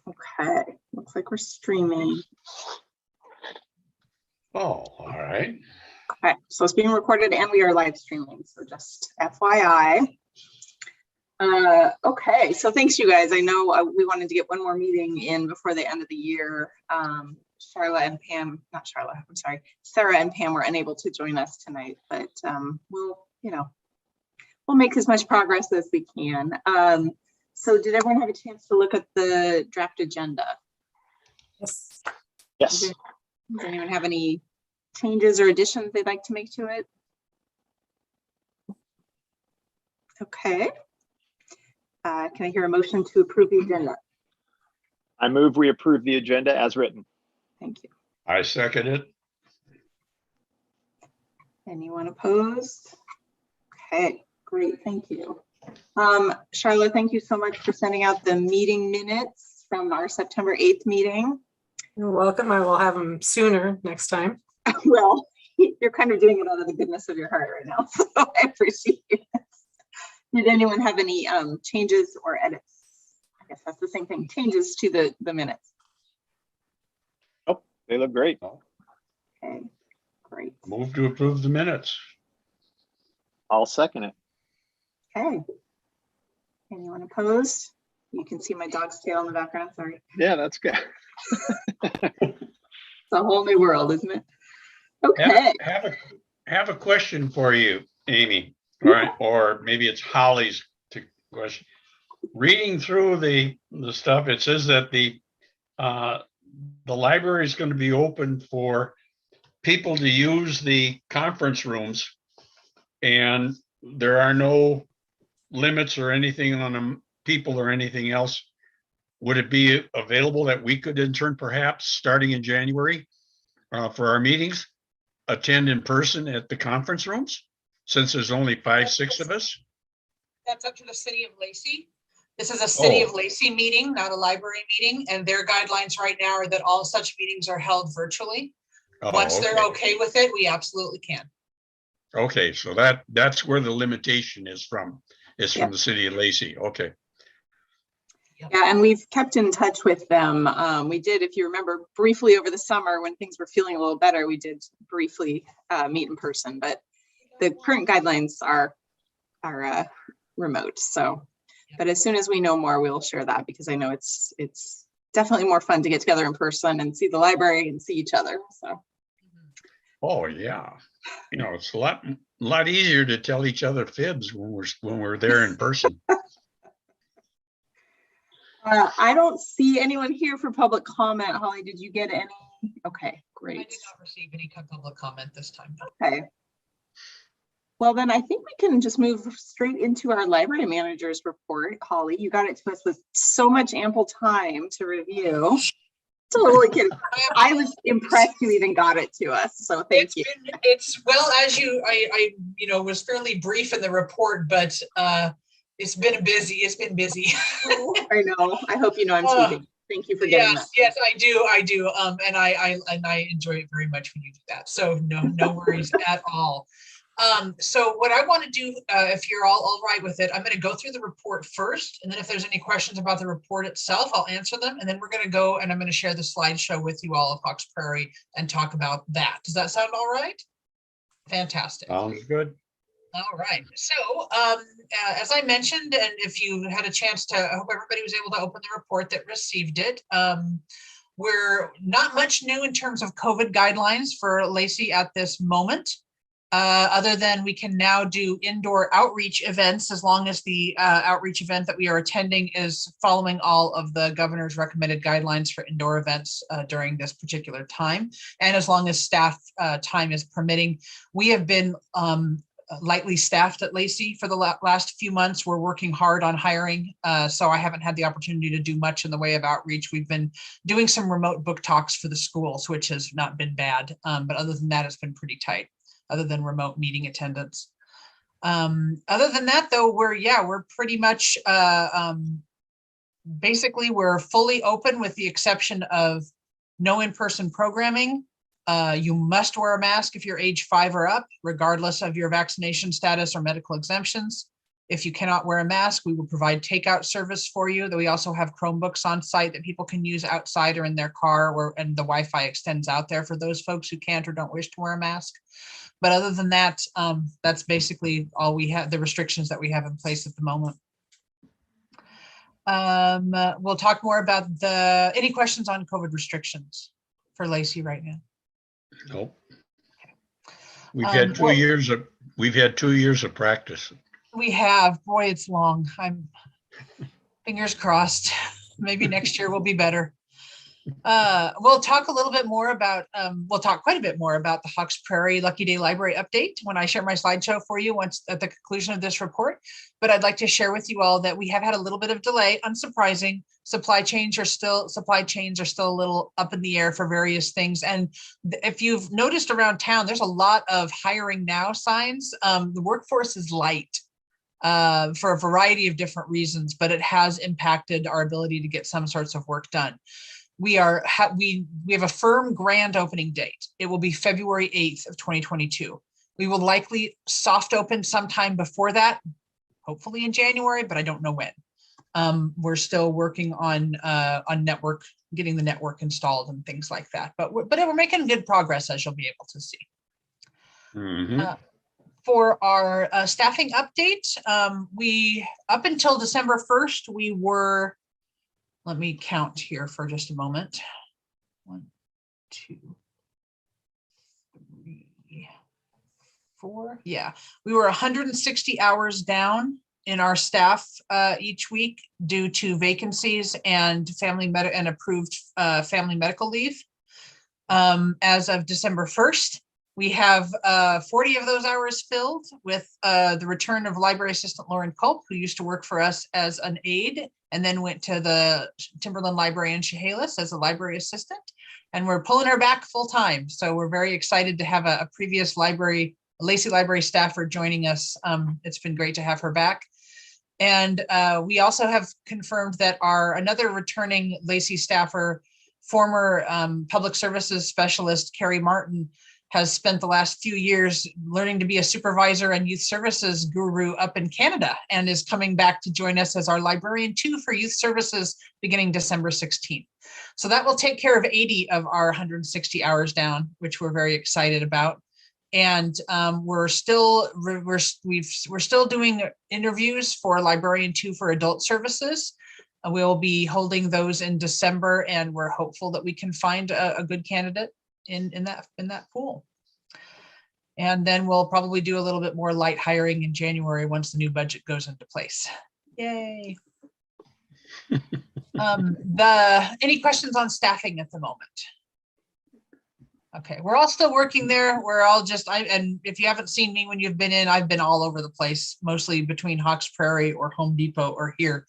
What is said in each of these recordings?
Okay, looks like we're streaming. Oh, all right. Okay, so it's being recorded and we are live streaming, so just FYI. Okay, so thanks you guys. I know we wanted to get one more meeting in before the end of the year. Sarah and Pam were unable to join us tonight, but we'll make as much progress as we can. So did everyone have a chance to look at the draft agenda? Yes. Yes. Does anyone have any changes or additions they'd like to make to it? Okay. Can I hear a motion to approve the agenda? I move we approve the agenda as written. Thank you. I second it. Anyone opposed? Okay, great, thank you. Charlotte, thank you so much for sending out the meeting minutes from our September 8th meeting. You're welcome. I will have them sooner next time. Well, you're kind of doing it out of the goodness of your heart right now, so I appreciate it. Did anyone have any changes or edits? I guess that's the same thing, changes to the minutes. Oh, they look great. Okay, great. Move to approve the minutes. I'll second it. Okay. Anyone opposed? You can see my dog's tail in the background, sorry. Yeah, that's good. It's a whole new world, isn't it? Okay. Have a question for you, Amy. All right, or maybe it's Holly's question. Reading through the stuff, it says that the library is going to be open for people to use the conference rooms, and there are no limits or anything on them, people or anything else. Would it be available that we could in turn, perhaps starting in January, for our meetings, attend in person at the conference rooms? Since there's only 5-6 of us? That's up to the city of Lacey. This is a city Oh. of Lacey meeting, not a library meeting, and their guidelines right now are that all such meetings are held virtually. Oh, Once they're okay with it, we absolutely can. Okay, so that's where the limitation is from the city of Lacey. Okay. Yeah, and we've kept in touch with them. We did, if you remember, briefly over the summer when things were feeling a little better, we did briefly meet in person, but the current guidelines are remote. So, but as soon as we know more, we'll share that, because I know it's definitely more fun to get together in person and see the library and see each other. So. Oh yeah, it's a lot easier to tell each other fibs when we're there in person. I don't see anyone here for public comment. Holly, did you get any? Okay, great. I did not receive any public comment this time. Okay. Well, then I think we can just move straight into our library manager's report. Holly, you got it to us with so much ample time to review. Totally kidding. I was impressed you even got it to us, so thank you. It's well, as I was fairly brief in the report, but it's been busy. I know. I hope you know I'm speaking. Thank you for getting that. Yes, I do. And I enjoy it very much when you do that. So no worries at all. So what I want to do, if you're all right with it, I'm going to go through the report first, and then if there's any questions about the report itself, I'll answer them, and then we're going to go and I'm going to share the slideshow with you all of Fox Prairie and talk about that. Does that sound all right? Fantastic. Sounds good. All right. So as I mentioned, and if you had a chance to, I hope everybody was able to open the report that received it. We're not much new in terms of COVID guidelines for Lacey at this moment. Other than we can now do indoor outreach events as long as the outreach event that we are attending is following all of the governor's recommended guidelines for indoor events during this particular time. And as long as staff time is permitting, we have been lightly staffed at Lacey for the last few months. We're working hard on hiring. So I haven't had the opportunity to do much in the way of outreach. We've been doing some remote book talks for the schools, which has not been bad. But other than that, it's been pretty tight, other than remote meeting attendance. Other than that, though, we're pretty much, basically, we're fully open with the exception of no in-person programming. You must wear a mask if you're age 5 or up, regardless of your vaccination status or medical exemptions. If you cannot wear a mask, we will provide takeout service for you. That we also have Chromebooks on site that people can use outside or in their car, and the Wi-Fi extends out there for those folks who can't or don't wish to wear a mask. But other than that, that's basically all we have, the restrictions that we have in place at the moment. We'll talk more about any questions on COVID restrictions for Lacey right now. Nope. We've had 2 years of, practice. We have, boy, it's long. I'm fingers crossed. Maybe next year will be better. We'll talk a little bit more about, we'll talk quite a bit more about the Hawks Prairie Lucky Day Library update when I share my slideshow for you once at the conclusion of this report. But I'd like to share with you all that we have had a little bit of delay, unsurprising. Supply chains are still a little up in the air for various things. And if you've noticed around town, there's a lot of hiring now signs. The workforce is light for a variety of different reasons, but it has impacted our ability to get some sorts of work done. We have a firm grand opening date. It will be February 8th of 2022. We will likely soft open sometime before that, hopefully in January, but I don't know when. We're still working on getting the network installed and things like that. But we're making good progress, as you'll be able to see. For our staffing update, we up until December 1st, we were. Let me count here for just a moment. 1, 2, 3, 4. Yeah, we were 160 hours down in our staff each week due to vacancies and approved family medical leave. As of December 1st, we have 40 of those hours filled with the return of library assistant Lauren Culp, who used to work for us as an aide and then went to the Timberland Library in Chehalis as a library assistant. And we're pulling her back full time. So we're very excited to have a previous Lacey library staffer joining us. It's been great to have her back. And we also have confirmed that another returning Lacey staffer, former public services specialist, Carrie Martin, has spent the last few years learning to be a supervisor and youth services guru up in Canada and is coming back to join us as our librarian 2 for youth services beginning December 16th. So that will take care of 80 of our 160 hours down, which we're very excited about. And we're still doing interviews for librarian 2 for adult services. We'll be holding those in December, and we're hopeful that we can find a good candidate in that pool. And then we'll probably do a little bit more light hiring in January once the new budget goes into place. Yay. Any questions on staffing at the moment? Okay, we're all still working there. We're all and if you haven't seen me when you've been in, I've been all over the place, mostly between Hawks Prairie or Home Depot or here,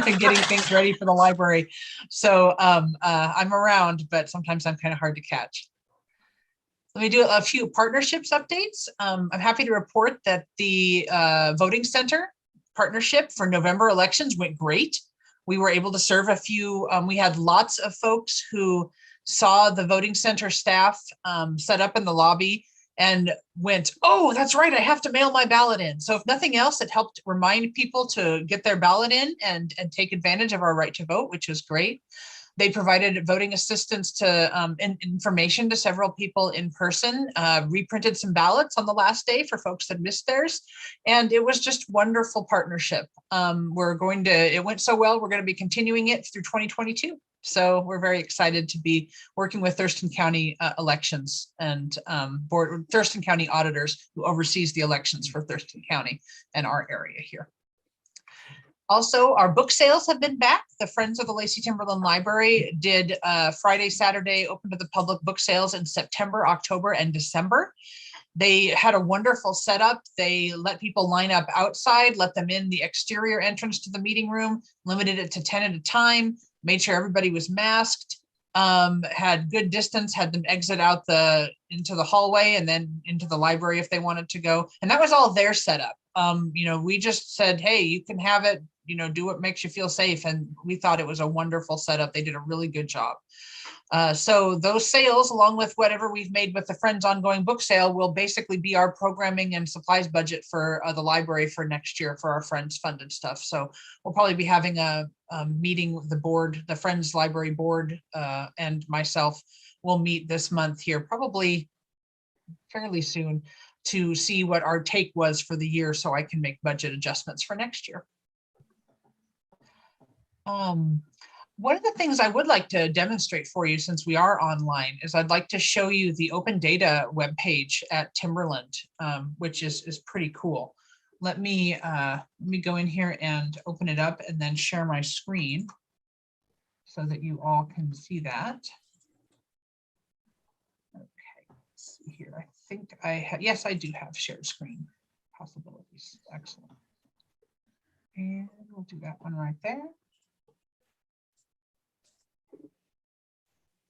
getting things ready for the library. So I'm around, but sometimes I'm kind of hard to catch. Let me do a few partnerships updates. I'm happy to report that the voting center partnership for November elections went great. We were able to serve a few, we had lots of folks who saw the voting center staff set up in the lobby and went, oh, that's right, I have to mail my ballot in. So if nothing else, it helped remind people to get their ballot in and take advantage of our right to vote, which is great. They provided voting assistance to information to several people in person, reprinted some ballots on the last day for folks that missed theirs. And it was just wonderful partnership. It went so well, we're going to be continuing it through 2022. So we're very excited to be working with Thurston County elections and Thurston County auditors who oversees the elections for Thurston County and our area here. Also, our book sales have been back. The Friends of the Lacey Timberland Library did Friday, Saturday, open to the public book sales in September, October, and December. They had a wonderful setup. They let people line up outside, let them in the exterior entrance to the meeting room, limited it to 10 at a time, made sure everybody was masked. had good distance, had them exit out into the hallway and then into the library if they wanted to go. And that was all their setup. We just said, hey, you can have it, do what makes you feel safe. And we thought it was a wonderful setup. They did a really good job. So those sales, along with whatever we've made with the Friends ongoing book sale, will basically be our programming and supplies budget for the library for next year for our Friends funded stuff. So we'll probably be having a meeting with the board, the Friends Library board, and myself will meet this month here, probably fairly soon, to see what our take was for the year so I can make budget adjustments for next year. One of the things I would like to demonstrate for you, since we are online, is I'd like to show you the open data webpage at Timberland, which is pretty cool. Let me go in here and open it up and then share my screen so that you all can see that. Okay, let's see here. I think I have, yes, I do have shared screen possibilities. Excellent. And we'll do that one right there.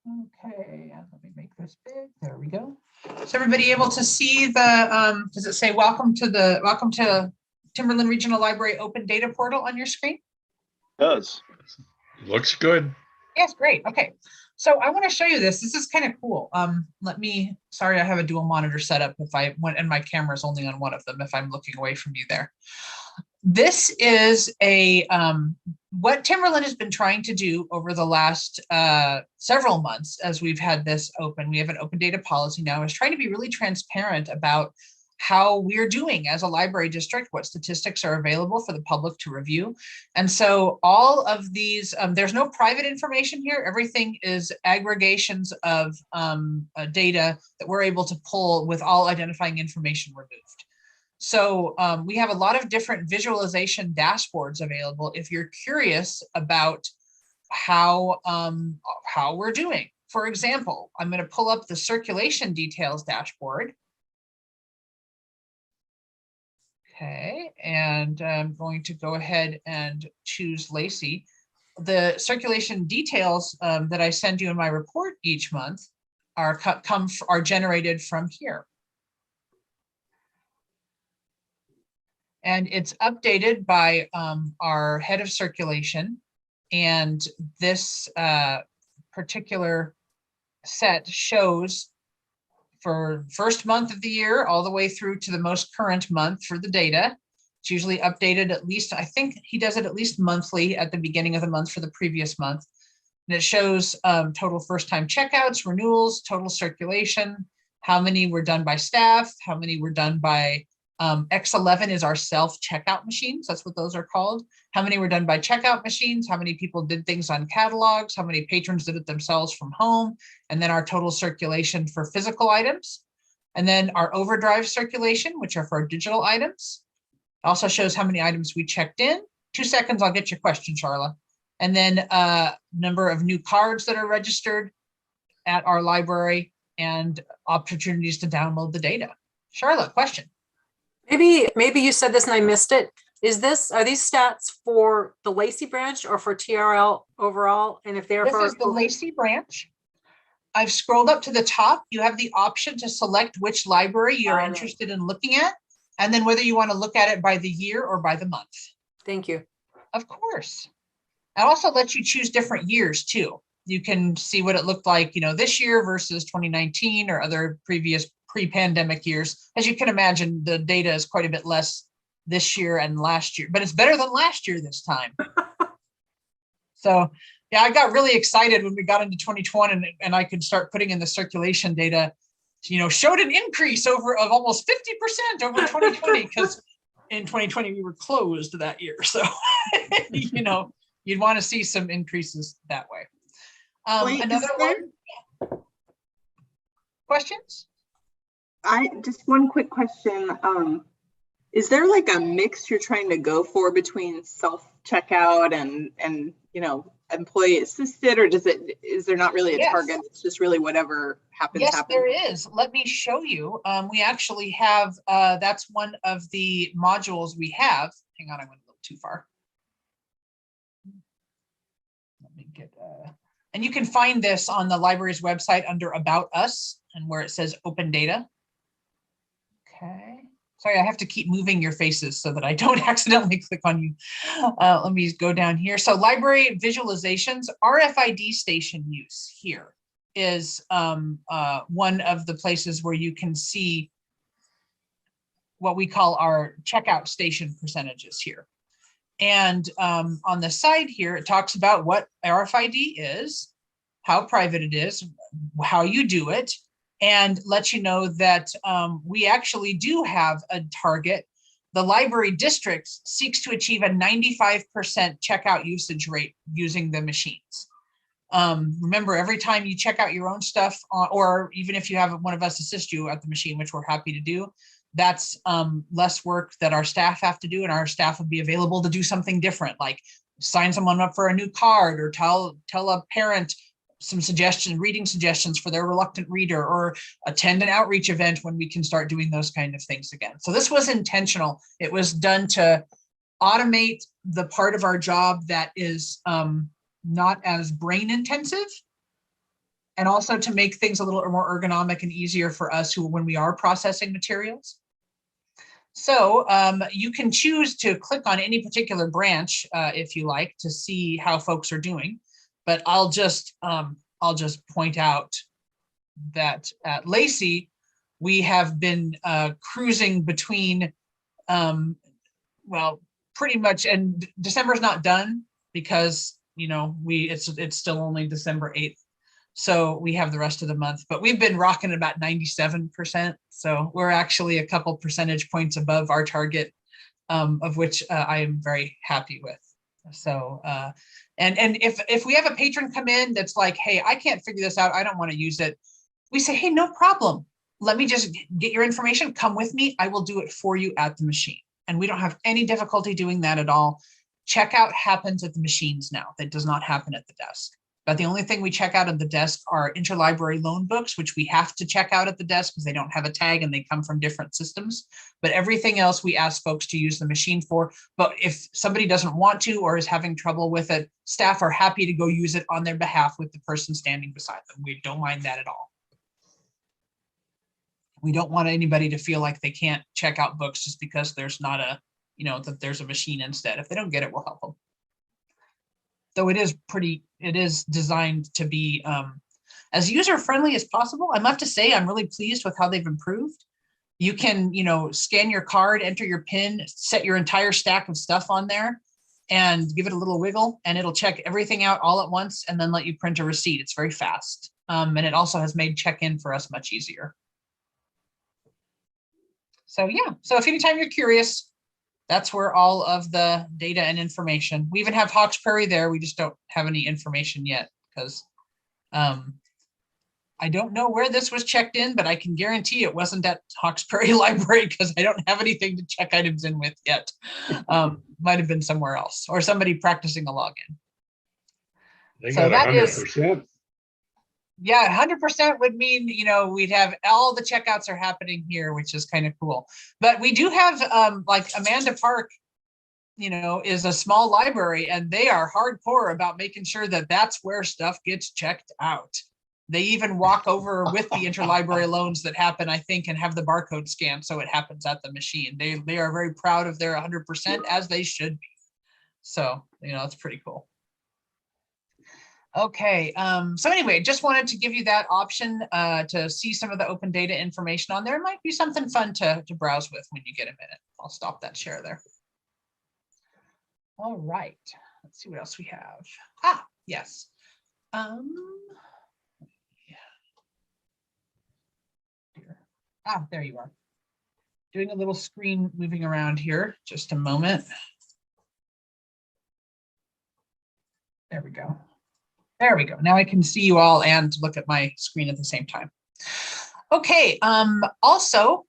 Okay, and let me make this big. There we go. Is everybody able to see the, does it say welcome to Timberland Regional Library Open Data Portal on your screen? Does. Looks good. Yes, great. Okay. So I want to show you this. This is kind of cool. Sorry, I have a dual monitor setup if I went and my camera is only on one of them if I'm looking away from you there. This is what Timberland has been trying to do over the last several months as we've had this open. We have an open data policy now, is trying to be really transparent about how we're doing as a library district, what statistics are available for the public to review. And so all of these, there's no private information here. Everything is aggregations of data that we're able to pull with all identifying information removed. So we have a lot of different visualization dashboards available if you're curious about how we're doing. For example, I'm going to pull up the circulation details dashboard. Okay, and I'm going to go ahead and choose Lacey. The circulation details that I send you in my report each month are generated from here. And it's updated by our head of circulation. And this particular set shows for first month of the year all the way through to the most current month for the data. It's usually updated at least, I think he does it at least monthly at the beginning of the month for the previous month. And it shows total first-time checkouts, renewals, total circulation, how many were done by staff, how many were done by X11 is our self-checkout machines. That's what those are called. How many were done by checkout machines? How many people did things on catalogs? How many patrons did it themselves from home? And then our total circulation for physical items. And then our overdrive circulation, which are for our digital items. It also shows how many items we checked in. 2 seconds, I'll get your question, Charla. And then number of new cards that are registered at our library and opportunities to download the data. Charla, question. Maybe you said this and I missed it. Are these stats for the Lacey branch or for TRL overall? And if they're This is the Lacey branch. I've scrolled up to the top. You have the option to select which library you're interested in looking at, and then whether you want to look at it by the year or by the month. Thank you. Of course. It also lets you choose different years too. You can see what it looked like, this year versus 2019 or other previous pre-pandemic years. As you can imagine, the data is quite a bit less this year and last year, but it's better than last year this time. So yeah, I got really excited when we got into 2020 and I could start putting in the circulation data, showed an increase of almost 50% over 2020 because in 2020 we were closed that year. So, you'd want to see some increases that way. Another one. Questions? Just one quick question. Is there like a mix you're trying to go for between self-checkout and employee assisted, or is there not really a target? It's just really whatever happens. Yes, there is. Let me show you. We actually have, that's one of the modules we have. Hang on, I went a little too far. Let me get And you can find this on the library's website under About Us and where it says Open Data. Okay. Sorry, I have to keep moving your faces so that I don't accidentally click on you. Let me go down here. So library visualizations, RFID station use here is one of the places where you can see what we call our checkout station percentages here. And on the side here, it talks about what RFID is, how private it is, how you do it, and let you know that we actually do have a target. The library district seeks to achieve a 95% checkout usage rate using the machines. Remember, every time you check out your own stuff, or even if you have one of us assist you at the machine, which we're happy to do, that's less work that our staff have to do, and our staff would be available to do something different, like sign someone up for a new card, or tell a parent some suggestions, reading suggestions for their reluctant reader, or attend an outreach event when we can start doing those kind of things again. So this was intentional. It was done to automate the part of our job that is not as brain intensive, and also to make things a little more ergonomic and easier for us when we are processing materials. So you can choose to click on any particular branch if you like to see how folks are doing, but I'll just point out that at Lacey, we have been cruising between, well, pretty much, and December's not done because, you know, it's still only December 8th. So we have the rest of the month, but we've been rocking about 97%. So we're actually a couple percentage points above our target, of which I am very happy with. So, and if we have a patron come in that's like, hey, I can't figure this out, I don't want to use it, we say, hey, no problem. Let me just get your information, come with me. I will do it for you at the machine. And we don't have any difficulty doing that at all. Checkout happens at the machines now. That does not happen at the desk. But the only thing we check out at the desk are interlibrary loan books, which we have to check out at the desk because they don't have a tag and they come from different systems. But everything else we ask folks to use the machine for. But if somebody doesn't want to or is having trouble with it, staff are happy to go use it on their behalf with the person standing beside them. We don't mind that at all. We don't want anybody to feel like they can't check out books just because there's not a, you know, that there's a machine instead. If they don't get it, we'll help them. Though it is designed to be as user-friendly as possible. I have to say, I'm really pleased with how they've improved. You can, you know, scan your card, enter your PIN, set your entire stack of stuff on there and give it a little wiggle, and it'll check everything out all at once and then let you print a receipt. It's very fast. And it also has made check-in for us much easier. So yeah, so if anytime you're curious, that's where all of the data and information. We even have Hawks Prairie there. We just don't have any information yet because I don't know where this was checked in, but I can guarantee it wasn't at Hawks Prairie Library because I don't have anything to check items in with yet. Might have been somewhere else or somebody practicing a login. They So got that is 100%. Yeah, 100% would mean, you know, we'd have all the checkouts are happening here, which is kind of cool. But we do have like Amanda Park, you know, is a small library and they are hardcore about making sure that that's where stuff gets checked out. They even walk over with the interlibrary loans that happen, I think, and have the barcode scanned so it happens at the machine. They are very proud of their 100%, as they should be. So, you know, it's pretty cool. Okay, so anyway, just wanted to give you that option to see some of the open data information on there. It might be something fun to browse with when you get a minute. I'll stop that share there. All right, let's see what else we have. Ah, yes. Yeah. Ah, there you are. Doing a little screen moving around here. Just a moment. There we go. There we go. Now I can see you all and look at my screen at the same time. Okay. Also,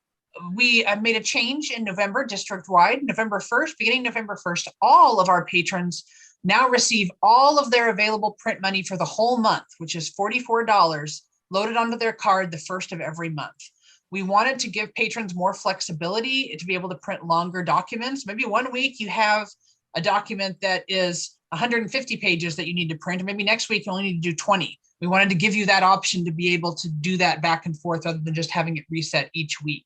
we made a change in November district-wide. November 1st, beginning November 1st, all of our patrons now receive all of their available print money for the whole month, which is $44 loaded onto their card the first of every month. We wanted to give patrons more flexibility to be able to print longer documents. Maybe one week you have a document that is 150 pages that you need to print, and maybe next week you only need to do 20. We wanted to give you that option to be able to do that back and forth rather than just having it reset each week.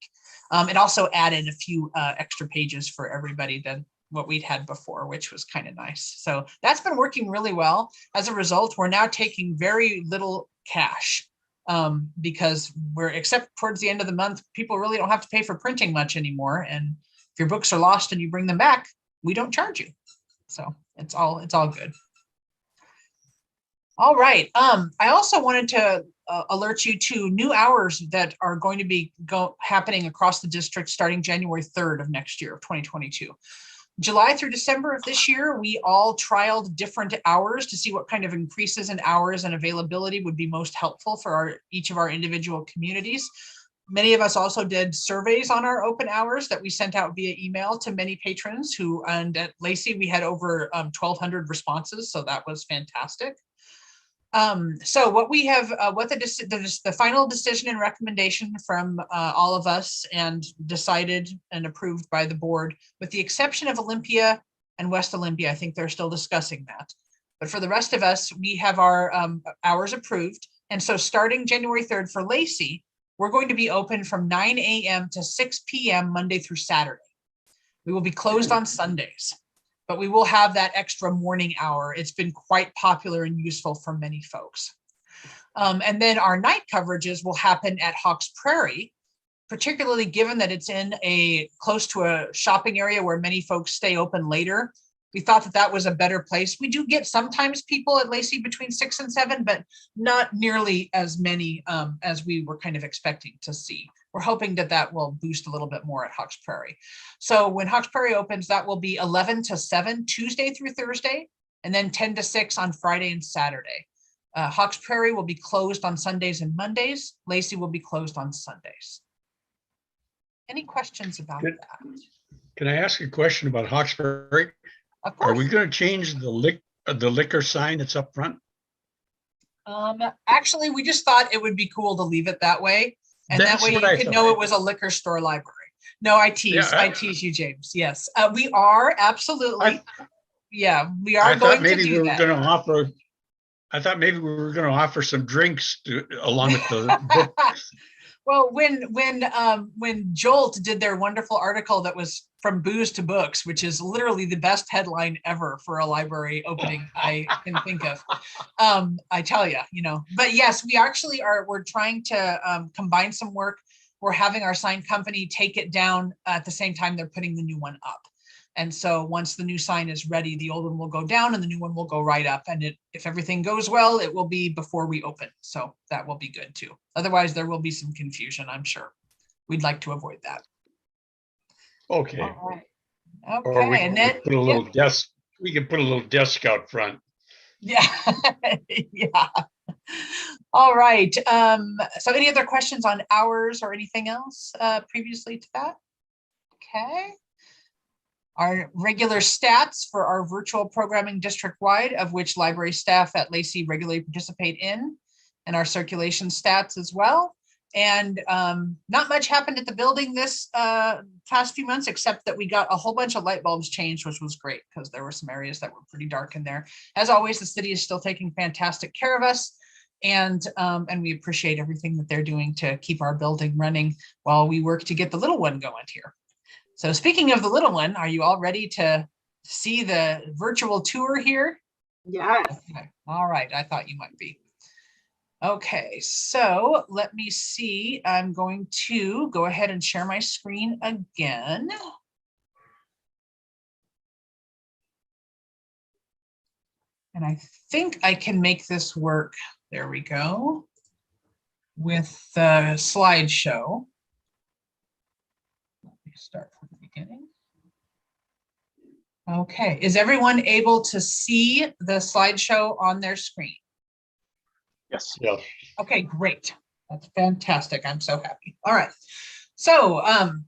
It also added a few extra pages for everybody than what we'd had before, which was kind of nice. So that's been working really well. As a result, we're now taking very little cash because except towards the end of the month, people really don't have to pay for printing much anymore. And if your books are lost and you bring them back, we don't charge you. So it's all good. All right. I also wanted to alert you to new hours that are going to be happening across the district starting January 3rd of next year, of 2022. July through December of this year, we all trialed different hours to see what kind of increases in hours and availability would be most helpful for each of our individual communities. Many of us also did surveys on our open hours that we sent out via email to many patrons and at Lacey, we had over 1,200 responses. So that was fantastic. So what we have, the final decision and recommendation from all of us and decided and approved by the board, with the exception of Olympia and West Olympia, I think they're still discussing that. But for the rest of us, we have our hours approved. And so starting January 3rd for Lacey, we're going to be open from 9 a.m. to 6 p.m. Monday through Saturday. We will be closed on Sundays, but we will have that extra morning hour. It's been quite popular and useful for many folks. And then our night coverages will happen at Hawks Prairie, particularly given that it's in close to a shopping area where many folks stay open later. We thought that that was a better place. We do get sometimes people at Lacey between 6 and 7, but not nearly as many as we were kind of expecting to see. We're hoping that that will boost a little bit more at Hawks Prairie. So when Hawks Prairie opens, that will be 11 to 7, Tuesday through Thursday, and then 10 to 6 on Friday and Saturday. Hawks Prairie will be closed on Sundays and Mondays. Lacey will be closed on Sundays. Any questions about that? Can I ask a question about Hawks Prairie? Of course. Are we going to change the liquor sign that's up front? Actually, we just thought it would be cool to leave it that way. And That's that way what you I could thought. know it was a liquor store library. No, I tease you, James. Yes, we are absolutely. Yeah, we are going to do that. I thought maybe we were going to offer some drinks along with the books. Well, when Jolt did their wonderful article that was From Booze to Books, which is literally the best headline ever for a library opening I can think of. I tell you, but yes, we actually we're trying to combine some work. We're having our sign company take it down at the same time they're putting the new one up. And so once the new sign is ready, the old one will go down and the new one will go right up. And if everything goes well, it will be before we open. So that will be good too. Otherwise, there will be some confusion, I'm sure. We'd like to avoid that. Okay. All right. Or Okay. And then put a little desk. We can put a little desk out front. yeah. Yeah. All right. So any other questions on hours or anything else previously to that? Okay. Our regular stats for our virtual programming district-wide, of which library staff at Lacey regularly participate in, and our circulation stats as well. And not much happened at the building this past few months, except that we got a whole bunch of light bulbs changed, which was great because there were some areas that were pretty dark in there. As always, the city is still taking fantastic care of us. And we appreciate everything that they're doing to keep our building running while we work to get the little one going here. So speaking of the little one, are you all ready to see the virtual tour here? Yes. Okay. All right. I thought you might be. Okay, so let me see. I'm going to go ahead and share my screen again. And I think I can make this work. There we go. With the slideshow. Let me start from the beginning. Okay, is everyone able to see the slideshow on their screen? Yes. Yeah. Okay, great. That's fantastic. I'm so happy. All right. So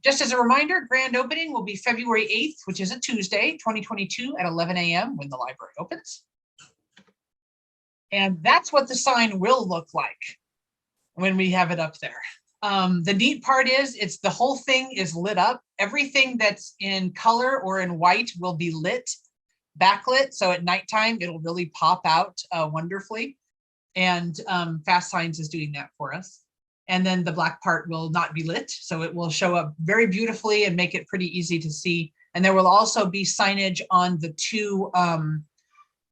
just as a reminder, grand opening will be February 8th, which is a Tuesday, 2022 at 11 a.m. when the library opens. And that's what the sign will look like when we have it up there. The neat part is the whole thing is lit up. Everything that's in color or in white will be lit. backlit, so at nighttime, it'll really pop out wonderfully. And Fast Signs is doing that for us. And then the black part will not be lit, so it will show up very beautifully and make it pretty easy to see. And there will also be signage on the two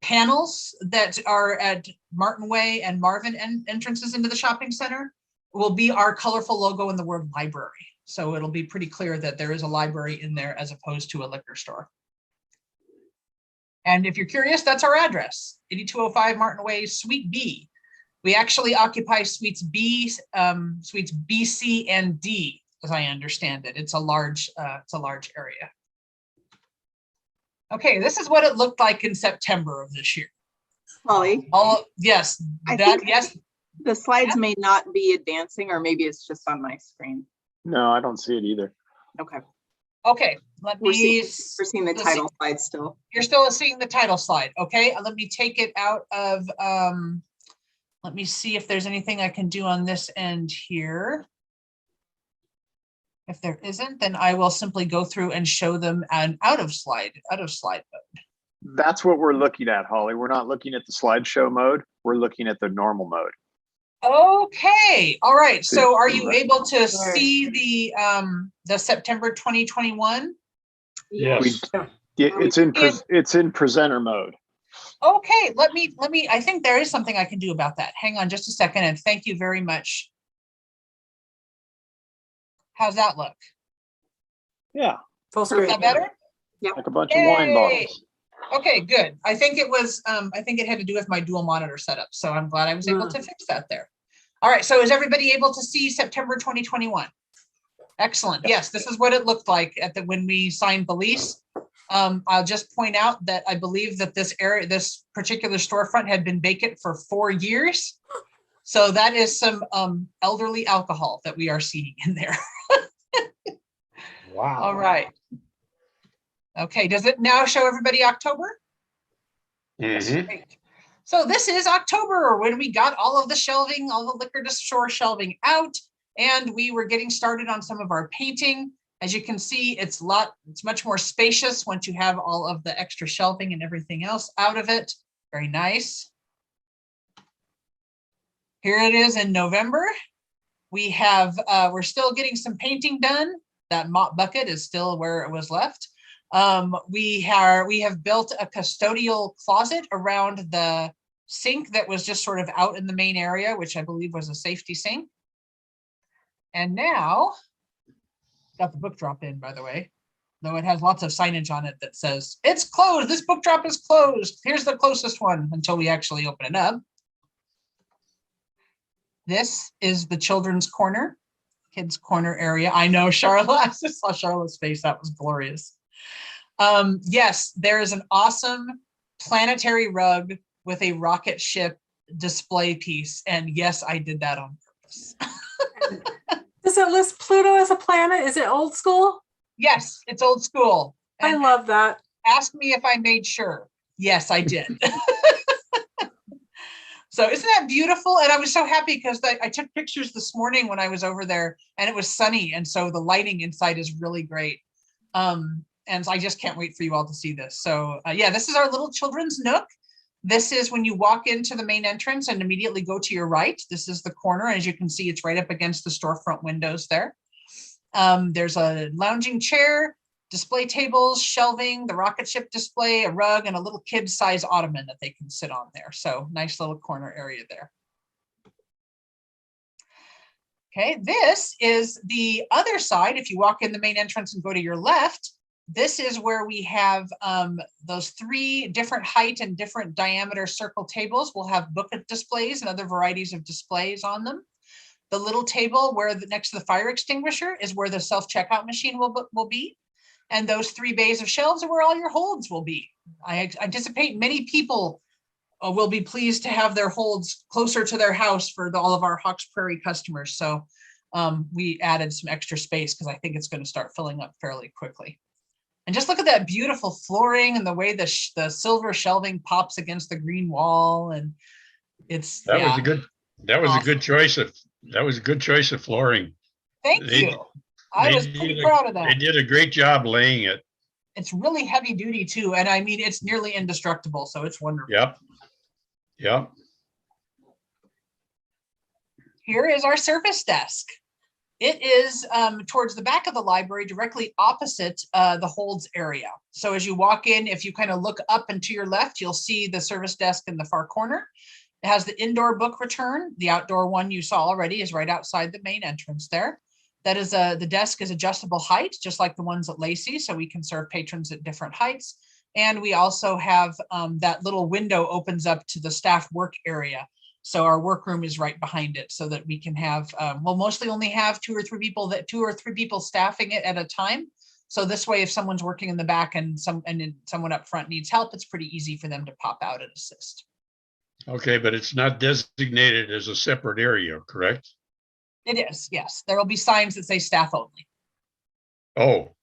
panels that are at Martin Way and Marvin entrances into the shopping center. Will be our colorful logo and the word library. So it'll be pretty clear that there is a library in there as opposed to a liquor store. And if you're curious, that's our address, 8205 Martin Way, Suite B. We actually occupy suites B, suites B, C, and D, as I understand it. It's a large area. Okay, this is what it looked like in September of this year. Holly, Oh, yes, I that, think yes. the slides may not be advancing, or maybe it's just on my screen. No, I don't see it either. Okay. Okay, let We're me. seeing the let's title see. slide still. You're still seeing the title slide. Okay, let me take it out of, let me see if there's anything I can do on this end here. If there isn't, then I will simply go through and show them an out of slide mode. That's what we're looking at, Holly. We're not looking at the slideshow mode. We're looking at the normal mode. Okay, all right. So are you Right. able to see the September 2021? Yes. It's in presenter mode. Okay, let me, I think there is something I can do about that. Hang on just a second, and thank you very much. How's that look? Yeah, Full Is screen. that better? like a bunch of wine Yay. bottles. Okay, good. I think it was, I think it had to do with my dual monitor setup. So I'm glad I was able to fix that there. All right, so is everybody able to see September 2021? Excellent. Yes, this is what it looked like when we signed the lease. I'll just point out that I believe that this particular storefront had been vacant for 4 years. So that is some elderly alcohol that we are seeing in there. Wow. All right. Okay, does it now show everybody October? Mhm. Great. So this is October, when we got all of the shelving, all the liquor store shelving out, and we were getting started on some of our painting. As you can see, it's much more spacious once you have all of the extra shelving and everything else out of it. Very nice. Here it is in November. We're still getting some painting done. That mop bucket is still where it was left. We have built a custodial closet around the sink that was just sort of out in the main area, which I believe was a safety sink. And now, got the book drop in, by the way, though it has lots of signage on it that says, it's closed, this book drop is closed. Here's the closest one until we actually open it up. This is the children's corner, kids' corner area. I know Charlotte, I just saw Charlotte's face, that was glorious. Yes, there is an awesome planetary rug with a rocket ship display piece. And yes, I did that on purpose. Does it list Pluto as a planet? Is it old school? Yes, it's old school. I And love that. ask me if I made sure. Yes, I did. So isn't that beautiful? And I was so happy because I took pictures this morning when I was over there and it was sunny. And so the lighting inside is really great. And so I just can't wait for you all to see this. So yeah, this is our little children's nook. This is when you walk into the main entrance and immediately go to your right. This is the corner. As you can see, it's right up against the storefront windows there. There's a lounging chair, display tables, shelving, the rocket ship display, a rug, and a little kid-size ottoman that they can sit on there. So nice little corner area there. Okay, this is the other side. If you walk in the main entrance and go to your left, this is where we have those 3 different height and different diameter circle tables. We'll have book displays and other varieties of displays on them. The little table next to the fire extinguisher is where the self-checkout machine will be. And those 3 bays of shelves are where all your holds will be. I anticipate many people will be pleased to have their holds closer to their house for all of our Hawks Prairie customers. So we added some extra space because I think it's going to start filling up fairly quickly. And just look at that beautiful flooring and the way the silver shelving pops against the green wall. And it's That was a good choice of flooring. Thank They- you. I was pretty proud of that. They did a great job laying it. It's really heavy duty too. And I mean, it's nearly indestructible. So it's wonderful. Yep. Yep. Here is our service desk. It is towards the back of the library, directly opposite the holds area. So as you walk in, if you kind of look up and to your left, you'll see the service desk in the far corner. It has the indoor book return. The outdoor one you saw already is right outside the main entrance there. That is the desk is adjustable height, just like the ones at Lacey, so we can serve patrons at different heights. And we also have that little window opens up to the staff work area. So our workroom is right behind it, so that we can have, we'll mostly only have two or three people staffing it at a time. So this way, if someone's working in the back and someone up front needs help, it's pretty easy for them to pop out and assist. Okay, but it's not designated as a separate area, correct? It is, yes. There will be signs that say staff only. Oh,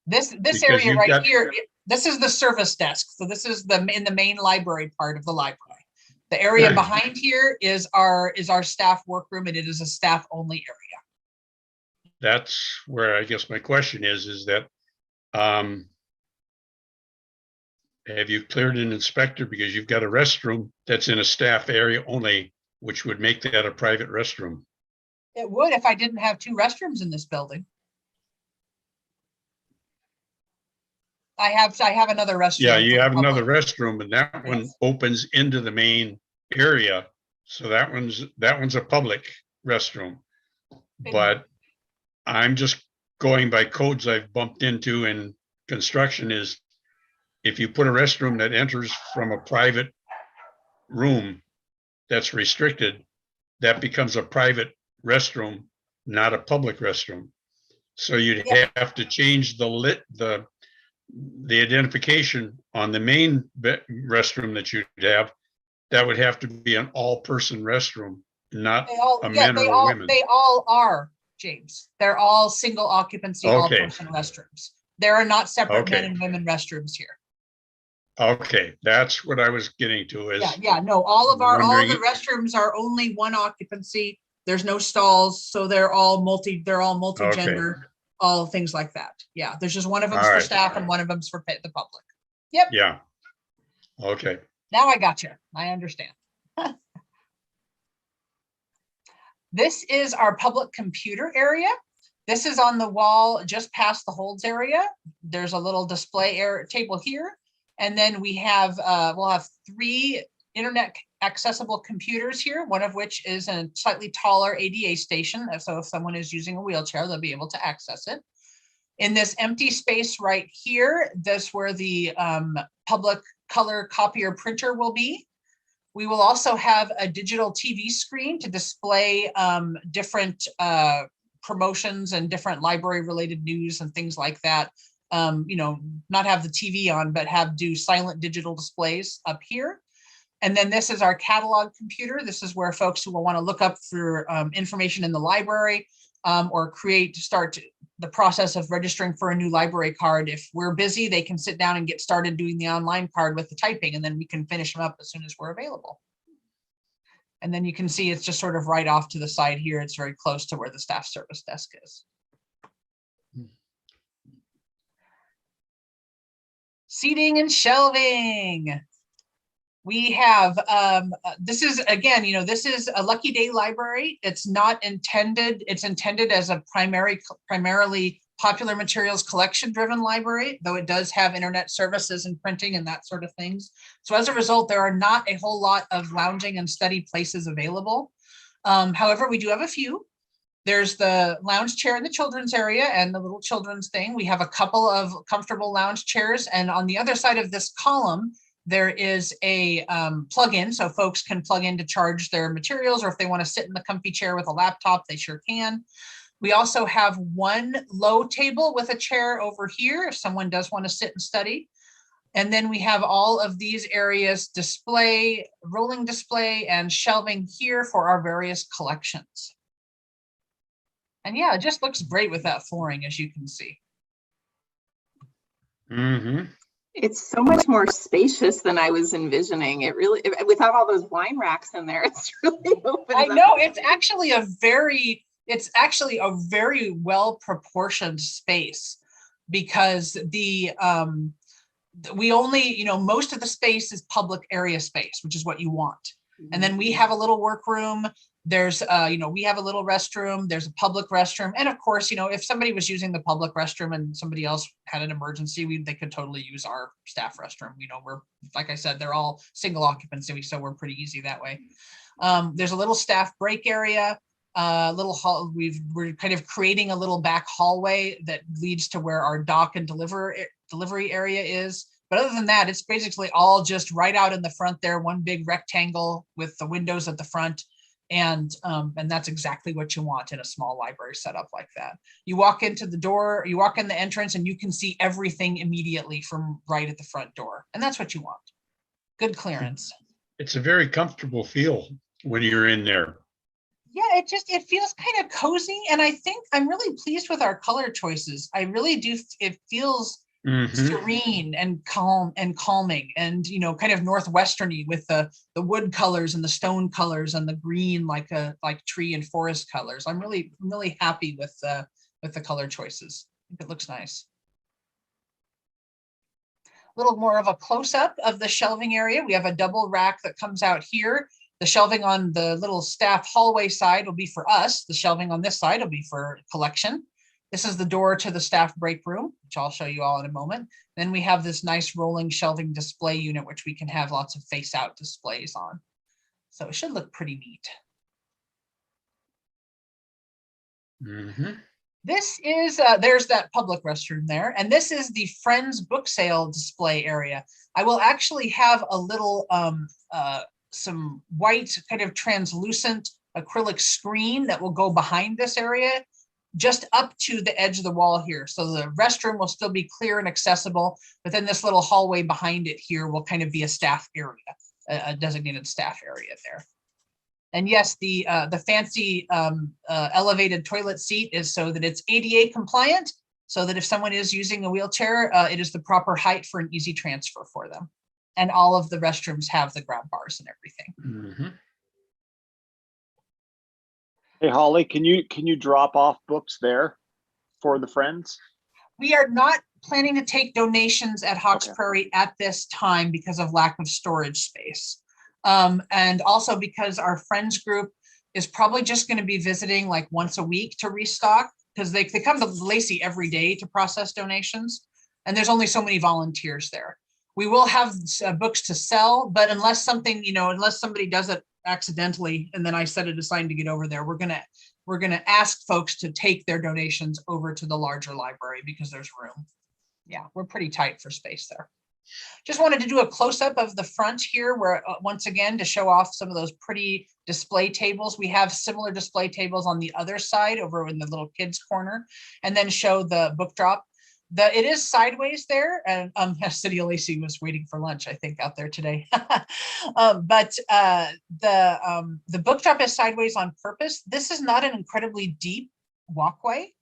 This Because area you've right got- here, this is the service desk. So this is in the main library part of the library. The area behind here is our staff workroom, and it is a staff only area. that's where I guess my question is that, have you cleared an inspector? Because you've got a restroom that's in a staff area only, which would make that a private restroom. It would if I didn't have two restrooms in this building. I have another restroom. Yeah, for you the have another public. restroom, and that one Yes. opens into the main area. So that one's a public restroom. But I'm just going by codes I've bumped into in construction is if you put a restroom that enters from a private room that's restricted, that becomes a private restroom, not a public restroom. So you'd Yeah. have to change the identification on the main restroom that you'd have. That would have to be an all-person restroom, not They all, a yeah, men or women. they all are, James. They're all single occupancy, all Okay. person restrooms. There are not separate men Okay. and women restrooms here. Okay, that's what I was getting to is, Yeah, no, all of the wondering- restrooms are only one occupancy. There's no stalls, so they're all multi-gender, all things like that. Yeah, there's just one of them's All for right. staff and one of them's for the public. yeah. Okay, Now I got you. I understand. This is our public computer area. This is on the wall just past the holds area. There's a little display table here. And then we'll have 3 internet accessible computers here, one of which is a slightly taller ADA station. So if someone is using a wheelchair, they'll be able to access it. In this empty space right here, that's where the public color copier printer will be. We will also have a digital TV screen to display different promotions and different library related news and things like that. Not have the TV on, but do silent digital displays up here. And then this is our catalog computer. This is where folks who will want to look up for information in the library or start the process of registering for a new library card. If we're busy, they can sit down and get started doing the online card with the typing, and then we can finish them up as soon as we're available. And then you can see it's just sort of right off to the side here. It's very close to where the staff service desk is. Seating and shelving. We have, this is, again, this is a Lucky Day library. It's not intended, it's intended as a primarily popular materials collection driven library, though it does have internet services and printing and that sort of things. So as a result, there are not a whole lot of lounging and study places available. However, we do have a few. There's the lounge chair in the children's area and the little children's thing. We have a couple of comfortable lounge chairs. And on the other side of this column, there is a plug-in, so folks can plug in to charge their materials, or if they want to sit in the comfy chair with a laptop, they sure can. We also have one low table with a chair over here if someone does want to sit and study. And then we have all of these areas display, rolling display, and shelving here for our various collections. And yeah, it just looks great with that flooring, as you can see. mm-hmm. It's so much more spacious than I was envisioning. It really, without all those wine racks in there, it's really open. I know, it's actually a very well proportioned space. because we only, most of the space is public area space, which is what you want. And then we have a little workroom. There's, we have a little restroom. There's a public restroom. And of course, if somebody was using the public restroom and somebody else had an emergency, they could totally use our staff restroom. We're, like I said, they're all single occupancy, so we're pretty easy that way. There's a little staff break area, little hall. We're kind of creating a little back hallway that leads to where our dock and delivery area is. But other than that, it's basically all just right out in the front there, one big rectangle with the windows at the front. And that's exactly what you want in a small library setup like that. You walk into the door, you walk in the entrance, and you can see everything immediately from right at the front door. And that's what you want. Good clearance. It's a very comfortable feel when you're in there. Yeah, it feels kind of cozy. And I think I'm really pleased with our color choices. I really do. It feels serene and calm and calming and, kind of northwesterny with the wood colors and the stone colors and the green, like tree and forest colors. I'm really, really happy with the color choices. I think it looks nice. A little more of a close-up of the shelving area. We have a double rack that comes out here. The shelving on the little staff hallway side will be for us. The shelving on this side will be for collection. This is the door to the staff break room, which I'll show you all in a moment. Then we have this nice rolling shelving display unit, which we can have lots of face-out displays on. So it should look pretty neat. This is, there's that public restroom there. And this is the Friends book sale display area. I will actually have a little, some white kind of translucent acrylic screen that will go behind this area, just up to the edge of the wall here. So the restroom will still be clear and accessible, but then this little hallway behind it here will kind of be a staff area, a designated staff area there. And yes, the fancy elevated toilet seat is so that it's ADA compliant, so that if someone is using a wheelchair, it is the proper height for an easy transfer for them. And all of the restrooms have the grab bars and everything. Hey, Holly, can you drop off books there for the Friends? We are not planning to take donations at Hawks Prairie at this time because of lack of storage space. And also because our Friends group is probably just going to be visiting like once a week to restock, because they come to Lacey every day to process donations. And there's only so many volunteers there. We will have books to sell, but unless something, unless somebody does it accidentally, and then I set it aside to get over there, we're gonna ask folks to take their donations over to the larger library because there's room. Yeah, we're pretty tight for space there. Just wanted to do a close-up of the front here, where once again, to show off some of those pretty display tables. We have similar display tables on the other side over in the little kids corner, and then show the book drop. It is sideways there, and City of Lacey was waiting for lunch, I think, out there today. But the book drop is sideways on purpose. This is not an incredibly deep walkway,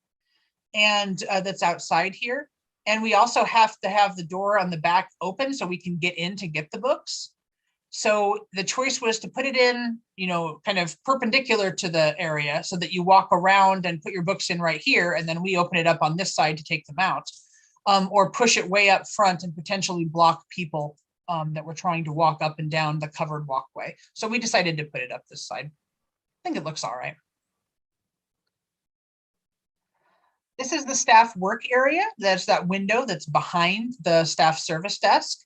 and that's outside here. And we also have to have the door on the back open so we can get in to get the books. So the choice was to put it in, kind of perpendicular to the area so that you walk around and put your books in right here. And then we open it up on this side to take them out, or push it way up front and potentially block people that were trying to walk up and down the covered walkway. So we decided to put it up this side. I think it looks all right. This is the staff work area. That's that window that's behind the staff service desk.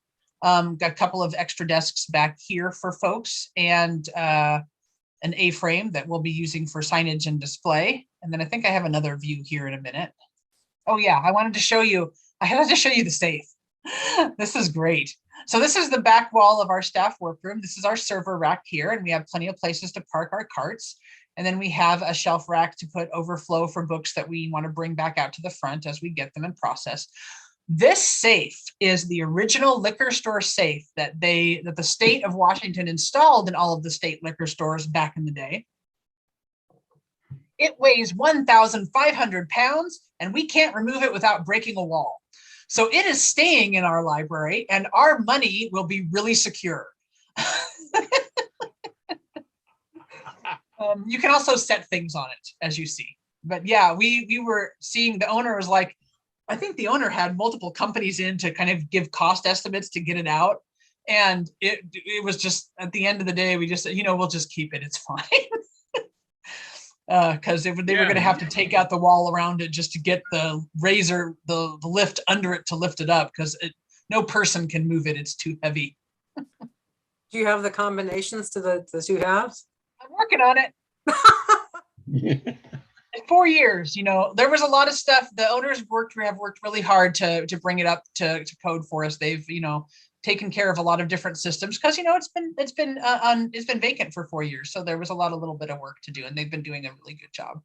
Got a couple of extra desks back here for folks, and an A-frame that we'll be using for signage and display. And then I think I have another view here in a minute. Oh yeah, I had to show you the safe. This is great. So this is the back wall of our staff workroom. This is our server rack here, and we have plenty of places to park our carts. And then we have a shelf rack to put overflow for books that we want to bring back out to the front as we get them in process. This safe is the original liquor store safe that the state of Washington installed in all of the state liquor stores back in the day. It weighs 1,500 pounds, and we can't remove it without breaking a wall. So it is staying in our library, and our money will be really secure. You can also set things on it, as you see. But yeah, we were seeing, the owner was like, I think the owner had multiple companies in to kind of give cost estimates to get it out. And it was just, at the end of the day, we just said, we'll just keep it. It's fine. Because they were going to have to take out the wall around it just to get the razor, the lift under it to lift it up, because no person can move it. It's too heavy. Do you have the combinations to the two halves? I'm working on it. In 4 years, there was a lot of stuff. The owners have worked really hard to bring it up to code for us. They've, taken care of a lot of different systems, because it's been vacant for 4 years. So there was a little bit of work to do, and they've been doing a really good job.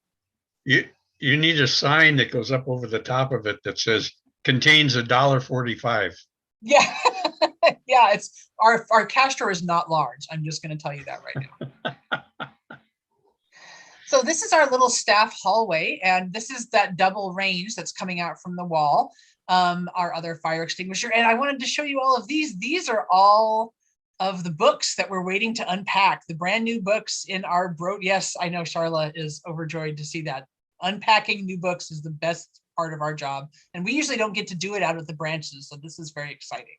You need a sign that goes up over the top of it that says contains $1.45. Yeah. Yeah, it's our cash drawer is not large. I'm just going to tell you that right now. So this is our little staff hallway, and this is that double range that's coming out from the wall. Our other fire extinguisher. And I wanted to show you all of these. These are all of the books that we're waiting to unpack, the brand new books in our Yes, I know Charla is overjoyed to see that. Unpacking new books is the best part of our job. And we usually don't get to do it out of the branches. So this is very exciting.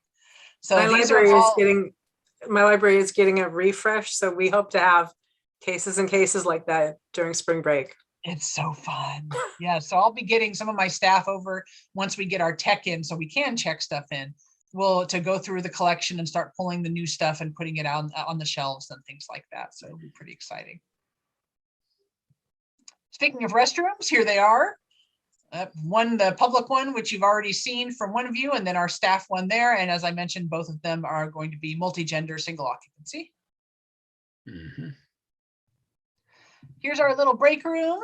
So My library is getting a refresh. So we hope to have cases and cases like that during spring break. It's so fun. Yeah. So I'll be getting some of my staff over once we get our tech in, so we can check stuff in. To go through the collection and start pulling the new stuff and putting it on the shelves and things like that. So it'll be pretty exciting. Speaking of restrooms, here they are. The public one, which you've already seen from one of you, and then our staff one there. And as I mentioned, both of them are going to be multi-gender, single occupancy. Mm-hmm. Here's our little break room.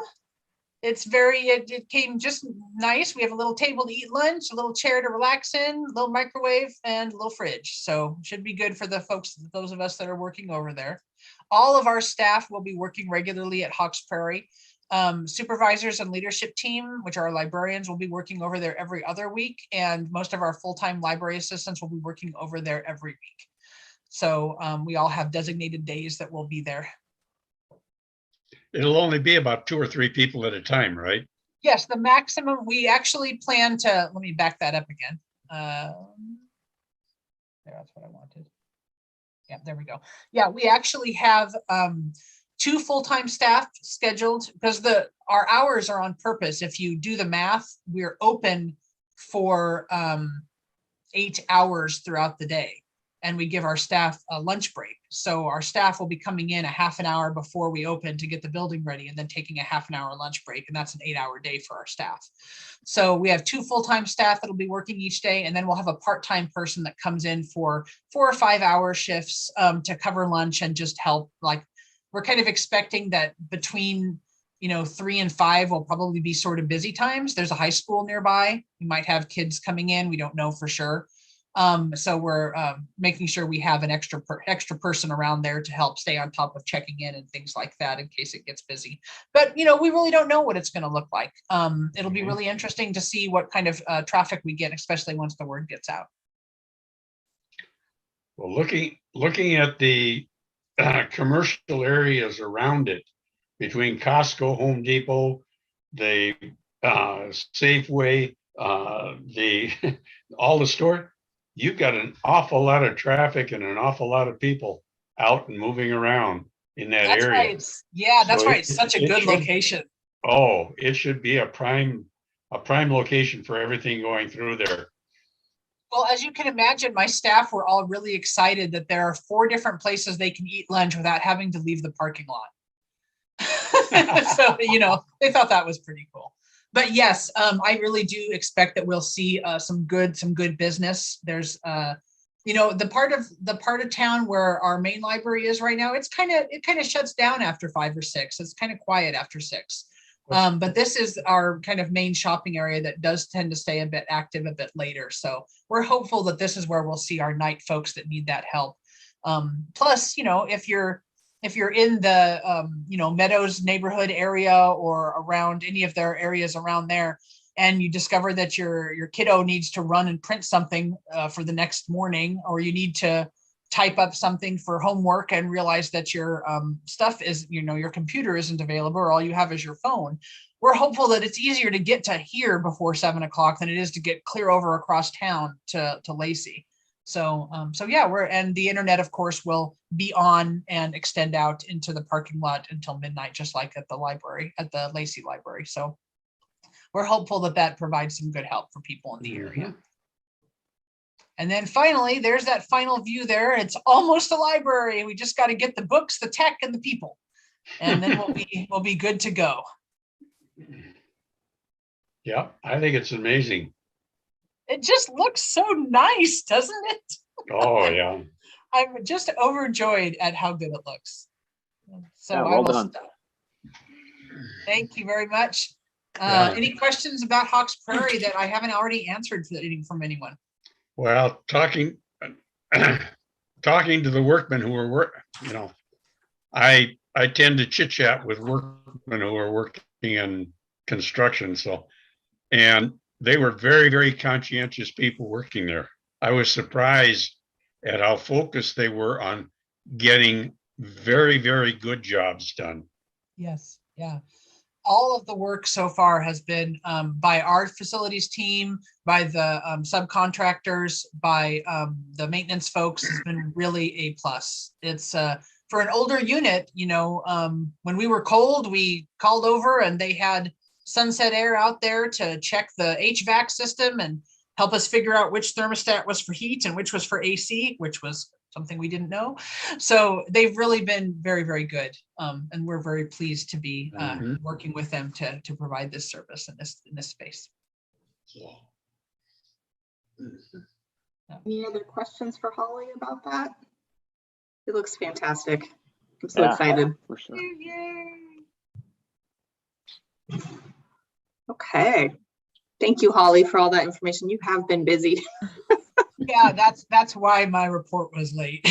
It came just nice. We have a little table to eat lunch, a little chair to relax in, a little microwave, and a little fridge. So should be good for those of us that are working over there. All of our staff will be working regularly at Hawks Prairie. Supervisors and leadership team, which are librarians, will be working over there every other week. And most of our full-time library assistants will be working over there every week. So we all have designated days that we'll be there. It'll only be about 2 or 3 people at a time, right? Yes, the maximum, we actually plan to, let me back that up again. That's what I wanted. Yeah, there we go. Yeah, we actually have 2 full-time staff scheduled, because our hours are on purpose. If you do the math, we're open for 8 hours throughout the day, and we give our staff a lunch break. So our staff will be coming in a half an hour before we open to get the building ready, and then taking a half an hour lunch break. And that's an 8-hour day for our staff. So we have 2 full-time staff that'll be working each day. And then we'll have a part-time person that comes in for 4 or 5 hour shifts to cover lunch and just help. Like, we're kind of expecting that between 3 and 5 will probably be sort of busy times. There's a high school nearby. We might have kids coming in. We don't know for sure. So we're making sure we have an extra person around there to help stay on top of checking in and things like that in case it gets busy. But, we really don't know what it's going to look like. It'll be really interesting to see what kind of traffic we get, especially once the word gets out. Well, looking at the commercial areas around it, between Costco, Home Depot, the Safeway, all the store, you've got an awful lot of traffic and an awful lot of people out and moving around in that area. Right. Yeah, that's So right. Such a good location. Oh, it should be a prime location for everything going through there. Well, as you can imagine, my staff were all really excited that there are 4 different places they can eat lunch without having to leave the parking lot. So, they thought that was pretty cool. But yes, I really do expect that we'll see some good business. There's the part of town where our main library is right now, it kind of shuts down after 5 or 6. It's kind of quiet after 6. But this is our kind of main shopping area that does tend to stay a bit active a bit later. So we're hopeful that this is where we'll see our night folks that need that help. Plus, if you're in the Meadows neighborhood area or around any of their areas around there, and you discover that your kiddo needs to run and print something for the next morning, or you need to type up something for homework and realize that your stuff is, your computer isn't available or all you have is your phone. We're hopeful that it's easier to get to here before 7 o'clock than it is to get clear over across town to Lacey. So yeah, and the internet, of course, will be on and extend out into the parking lot until midnight, just like at the library, at the Lacey Library. So we're hopeful that that provides some good help for people in the area. And then finally, there's that final view there. It's almost a library. We just got to get the books, the tech, and the people, and then we'll be good to go. Yeah, I think it's amazing. It just looks so nice, doesn't it? Oh, yeah. I'm just overjoyed at how good it looks. So Yeah, I well will done. stop. Thank you very much. Yeah. Any questions about Hawks Prairie that I haven't already answered from anyone? Well, talking to the workmen who are I tend to chit chat with workmen who are working in construction. And they were very, very conscientious people working there. I was surprised at how focused they were on getting very, very good jobs done. Yes, yeah. All of the work so far has been by our facilities team, by the subcontractors, by the maintenance folks, has been really A+. It's for an older unit, when we were cold, we called over and they had Sunset Air out there to check the HVAC system and help us figure out which thermostat was for heat and which was for AC, which was something we didn't know. So they've really been very, very good. And we're very pleased to be working with them to provide this service in this space. Any other questions for Holly about that? It looks fantastic. I'm so excited. For sure. Yay. Okay. Thank you, Holly, for all that information. You have been busy. Yeah, that's why my report was late.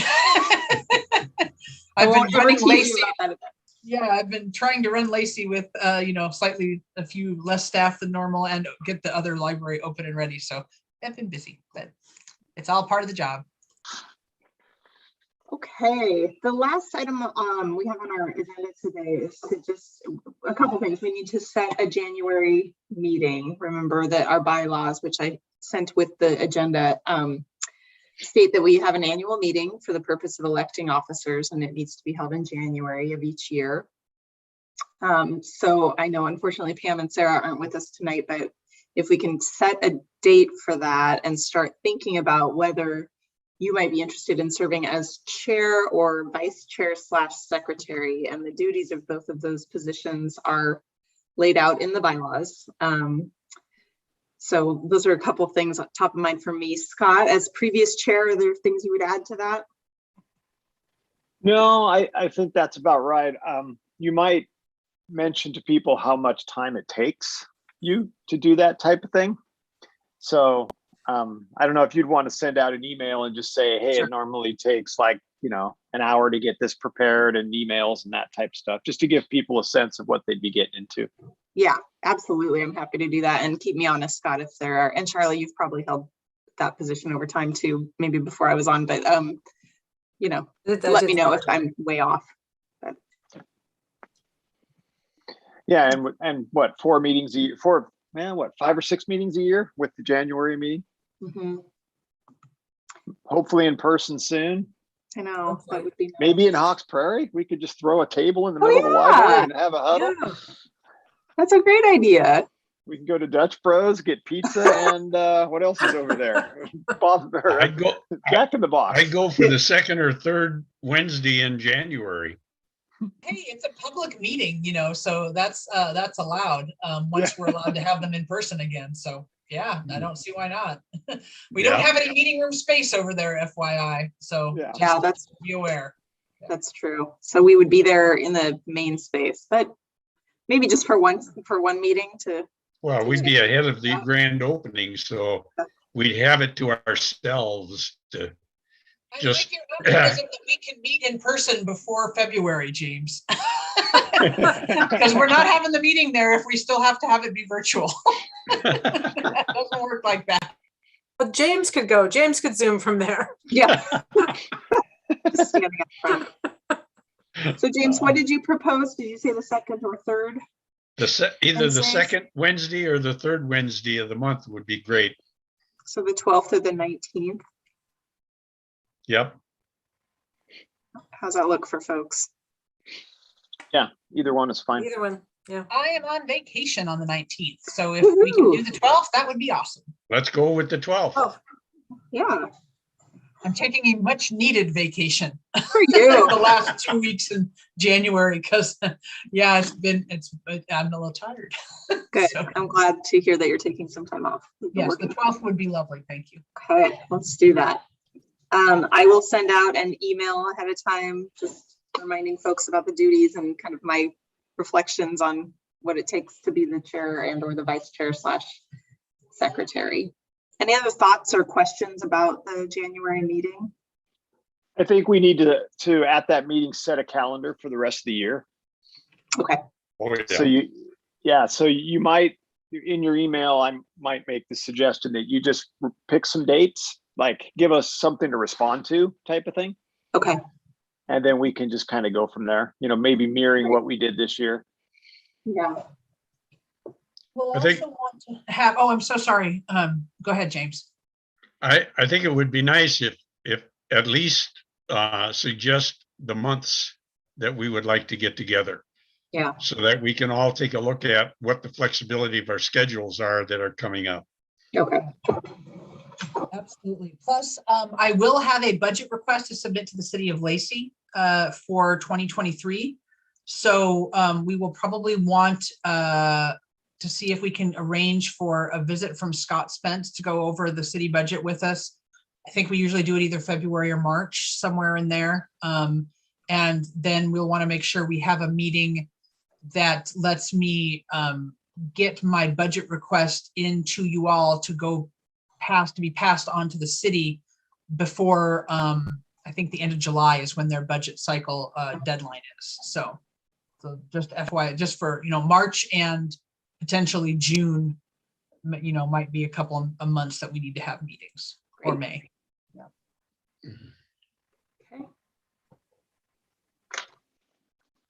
I've been won't ever running tease you Lacey. about that again. Yeah, I've been trying to run Lacey with slightly a few less staff than normal and get the other library open and ready. So I've been busy, but it's all part of the job. Okay, the last item we have on our agenda today is to just a couple things. We need to set a January meeting. Remember that our bylaws, which I sent with the agenda, state that we have an annual meeting for the purpose of electing officers, and it needs to be held in January of each year. So I know, unfortunately, Pam and Sarah aren't with us tonight, but if we can set a date for that and start thinking about whether you might be interested in serving as chair or vice chair / secretary, and the duties of both of those positions are laid out in the bylaws. So those are a couple of things top of mind for me. Scott, as previous chair, are there things you would add to that? No, I think that's about right. You might mention to people how much time it takes you to do that type of thing. So I don't know if you'd want to send out an email and just say, hey, Sure. It normally takes like, an hour to get this prepared and emails and that type of stuff, just to give people a sense of what they'd be getting into. Yeah, absolutely. I'm happy to do that, and keep me honest, Scott, if there are, and Charlie, you've probably held that position over time too, maybe before I was on, but let me know if I'm way off. But. Yeah, and what, 4 meetings a year, 5 or 6 meetings a year with the January meeting? Mm-hmm. Hopefully in person soon. I know, that would be nice. Maybe in Hawks Prairie, we could just throw a table in the middle of the library and have a huddle. Yeah. That's a great idea. We can go to Dutch Bros, get pizza, and what else is over there? Jack in the Box. I go for the second or third Wednesday in January. Hey, it's a public meeting, so that's allowed once we're allowed to have them in person again. So yeah, I don't see why not. We don't have any meeting room space over there, FYI. So yeah, that's be aware. That's true. So we would be there in the main space, but maybe just for one meeting to. Well, we'd be ahead of the grand opening, so we'd have it to ourselves to I just. like your optimism that we can meet in person before February, James. Because we're not having the meeting there if we still have to have it be virtual. That doesn't work like that. But James could go. James could Zoom from there. Yeah. Just standing up front. So James, what did you propose? Did you say the second or third? Either the Wednesdays? second Wednesday or the third Wednesday of the month would be great. So the 12th or the 19th? Yep. How's that look for folks? Yeah, either one is fine. Either one, yeah. I am on vacation on the 19th, so if we can do the 12th, that would be awesome. Let's go with the 12th. Oh. Yeah, I'm taking a much needed vacation for you. the last 2 weeks in January because yeah, I'm a little tired. Good. So, I'm glad to hear that you're taking some time off. You've been yes, the working. 12th would be lovely. Thank you. Okay, let's do that. I will send out an email ahead of time, just reminding folks about the duties and kind of my reflections on what it takes to be the chair and or the vice chair / secretary. Any other thoughts or questions about the January meeting? I think we need to at that meeting set a calendar for the rest of the year. Okay. Oh, So so you might, in your email, I might make the suggestion that you just pick some dates, like give us something to respond to type of thing. Okay. And then we can just kind of go from there, maybe mirroring what we did this year. Yeah. We'll I think- also want to have, oh, I'm so sorry. Go ahead, James. I think it would be nice if at least suggest the months that we would like to get together. Yeah. So that we can all take a look at what the flexibility of our schedules are that are coming up. Okay. Absolutely. Plus, I will have a budget request to submit to the city of Lacey for 2023. So we will probably want to see if we can arrange for a visit from Scott Spence to go over the city budget with us. I think we usually do it either February or March, somewhere in there. And then we'll want to make sure we have a meeting that lets me get my budget request into you all to be passed on to the city before I think the end of July is when their budget cycle deadline is. So just FYI, just for March and potentially June, might be a couple of months that we need to have meetings. Or Great. May.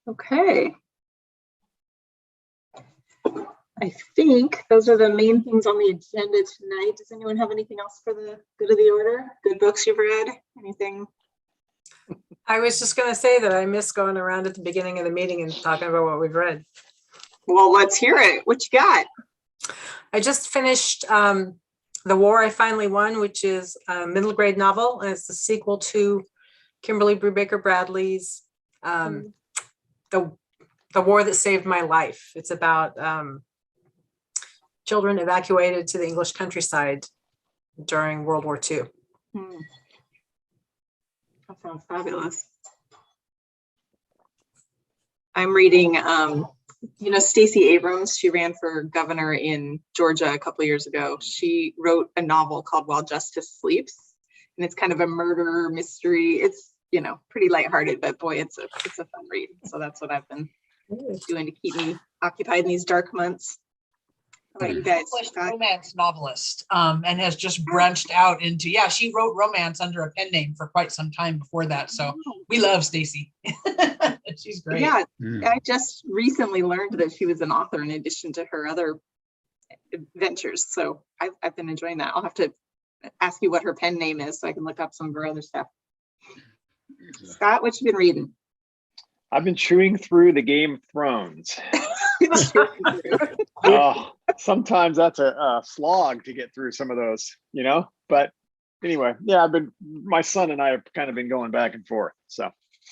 Okay. I think those are the main things on the agenda tonight. Does anyone have anything else for the good of the order? Good books you've read? Anything? I was just gonna say that I miss going around at the beginning of the meeting and talking about what we've read. Well, let's hear it. What you got? I just finished The War I Finally Won, which is a middle grade novel, and it's the sequel to Kimberly Brubaker Bradley's The War That Saved My Life. It's about children evacuated to the English countryside during World War II. That sounds fabulous. I'm reading, Stacey Abrams. She ran for governor in Georgia a couple of years ago. She wrote a novel called While Justice Sleeps, and it's kind of a murder mystery. It's pretty lighthearted, but boy, it's a fun read. So that's what I've been doing to keep me occupied in these dark months. How about you guys? Accomplished Scott? romance novelist, and has just branched out into, she wrote romance under a pen name for quite some time before that. So we love Stacey. She's great. Yeah, Mm. I just recently learned that she was an author in addition to her other ventures. So I've been enjoying that. I'll have to ask you what her pen name is so I can look up some of her other stuff. Scott, what you been reading? I've been chewing through the Game of Thrones. Oh, sometimes that's a slog to get through some of those, but anyway, yeah, my son and I have kind of been going back and forth. So,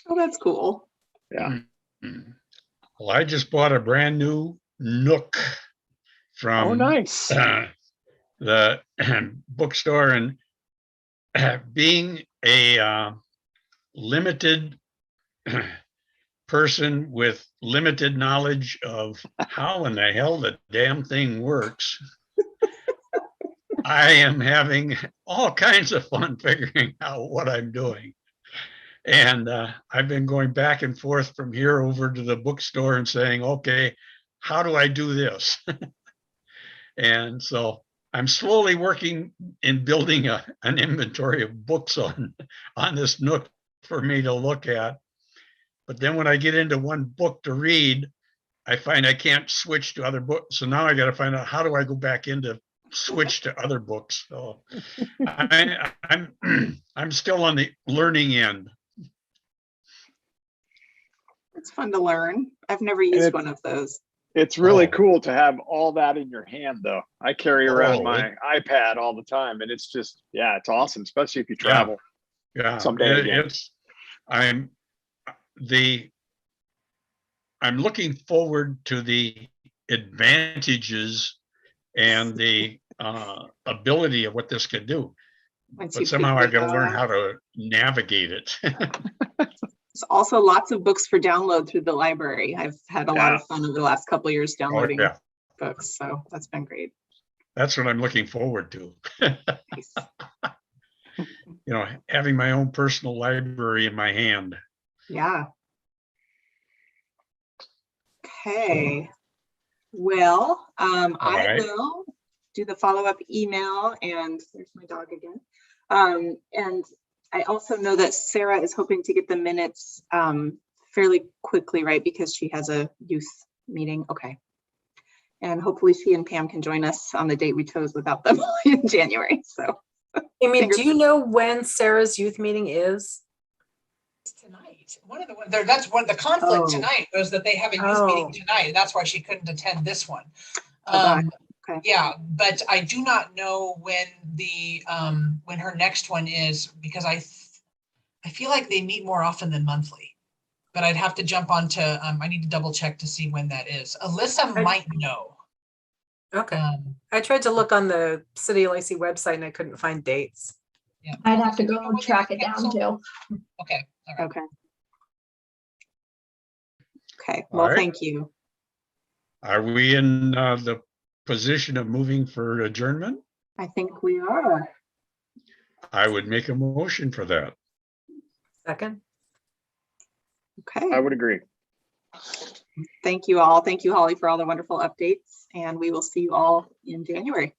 Oh, that's cool. yeah. Mm. Well, I just bought a brand new Nook from Oh, nice. the bookstore, and being a limited person with limited knowledge of how in the hell the damn thing works, I am having all kinds of fun figuring out what I'm doing. And I've been going back and forth from here over to the bookstore and saying, okay, how do I do this? And so I'm slowly working in building an inventory of books on this Nook for me to look at. But then when I get into one book to read, I find I can't switch to other books. So now I got to find out, how do I go back into switch to other books? So I'm still on the learning end. It's fun to learn. I've never used one of those. It's really Oh. cool to have all that in your hand, though. I carry around Oh, my iPad all the time, and it's just, yeah, it's awesome, especially if you Yeah. travel. Yeah, Someday again. I'm looking forward to the advantages and the ability of what this could do. Once But you somehow figure I've got to it learn out. how to navigate it. There's also lots of books for download through the library. I've had a lot of fun over the last couple of years Oh, downloading yeah, books, so that's been great. that's what I'm looking forward to. Nice. You know, having my own personal library in my hand. Yeah. Okay. Well, I right. will do the follow-up email, and there's my dog again. And I also know that Sarah is hoping to get the minutes fairly quickly, right? Because she has a youth meeting. Okay. And hopefully she and Pam can join us on the date we chose without them in January. So Amy, Fingers do you know when Sarah's youth meeting is? It's tonight. One of the, that's one, the conflict Oh. tonight was that they have a youth meeting Oh. tonight. That's why she couldn't attend this one. got it. Okay. Yeah, but I do not know when when her next one is, because I feel like they meet more often than monthly. But I'd have to jump onto, I need to double check to see when that is. Alyssa might know. Okay. I tried to look on the City of Lacey website and I couldn't find dates. Yeah. I'd have to Do you go know when track they it down cancel? too. Okay, all right. Okay. Okay. All Well, right. thank you. Are we in the position of moving for adjournment? I think we are. I would make a motion for that. Second. Okay. I would agree. Thank you all. Thank you, Holly, for all the wonderful updates. And we will see you all in January.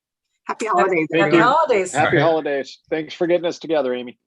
Happy holidays. Thank Happy you. everyone. holidays. Happy Right. holidays. Thanks for getting us together, Amy.